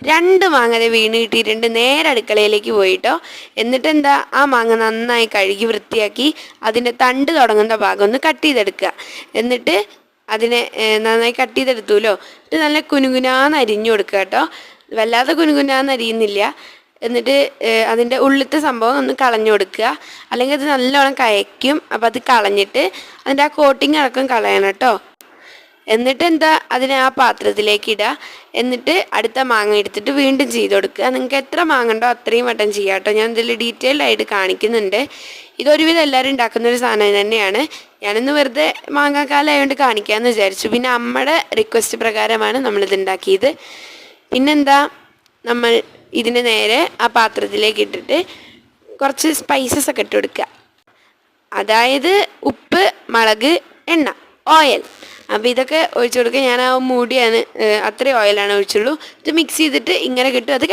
2 മാങ്ങ വീണ് കിട്ടിയിട്ടുണ്ട്. നേരെ അടുക്കളയിലേക്ക് പോയിട്ടോ. എന്നിട്ട് എന്താ, ആ മാങ്ങ നന്നായി കഴുകി വൃത്തിയാക്കി അതിൻ്റെ തണ്ട് തുടങ്ങുന്ന ഭാഗം ഒന്ന് കട്ട് ചെയ്തെടുക്കുക. എന്നിട്ട് അതിനെ നന്നായി കട്ട് ചെയ്തെടുത്തുല്ലോ. എന്നിട്ട് നല്ല കുനുകുനാന്ന് അരിഞ്ഞു കൊടുക്കുക കേട്ടോ. വല്ലാതെ കുനുകുനാന്ന് അരിയുന്നില്ല. എന്നിട്ട് അതിൻ്റെ ഉള്ളിലത്തെ സംഭവം ഒന്ന് കളഞ്ഞു കൊടുക്കുക. അല്ലെങ്കിൽ അത് നല്ലോണം കയക്കും. അപ്പോൾ അത് കളഞ്ഞിട്ട് അതിൻ്റെ ആ കോട്ടിങ് അടക്കം കളയണം കേട്ടോ. എന്നിട്ട് എന്താ, അതിനെ ആ പാത്രത്തിലേക്ക് ഇടുക. എന്നിട്ട് അടുത്ത മാങ്ങ എടുത്തിട്ട് വീണ്ടും ചെയ്ത് കൊടുക്കുക. നിങ്ങൾക്ക് എത്ര മാങ്ങ ഉണ്ടോ അത്രയും വട്ടം ചെയ്യാം കേട്ടോ. ഞാൻ ഇതിൽ ഡീറ്റെയിൽഡ് ആയിട്ട് കാണിക്കുന്നുണ്ട്. ഇതൊരുവിധം എല്ലാവരും ഉണ്ടാക്കുന്നൊരു സാധനം തന്നെയാണ്. ഞാനിന്ന് വെറുതെ മാങ്ങാക്കാലമായതുകൊണ്ട് കാണിക്കാമെന്ന് വിചാരിച്ചു. പിന്നെ അമ്മയുടെ റിക്വസ്റ്റ് പ്രകാരമാണ് നമ്മളിത് ഉണ്ടാക്കിയത്. പിന്നെന്താ, നമ്മൾ ഇതിന് നേരെ ആ പാത്രത്തിലേക്ക് ഇട്ടിട്ട് കുറച്ച് സ്പൈസസ് ഒക്കെ ഇട്ട് കൊടുക്കുക. അതായത് ഉപ്പ്, മുളക്, എണ്ണ, ഓയിൽ. അപ്പോൾ ഇതൊക്കെ ഒഴിച്ചു കൊടുക്കുക. ഞാൻ ആ മൂടിയാണ്, അത്രയും ഓയിലാണ് ഒഴിച്ചുള്ളൂ. ഇത് മിക്സ് ചെയ്തിട്ട് ഇങ്ങനെ കിട്ടും. അത്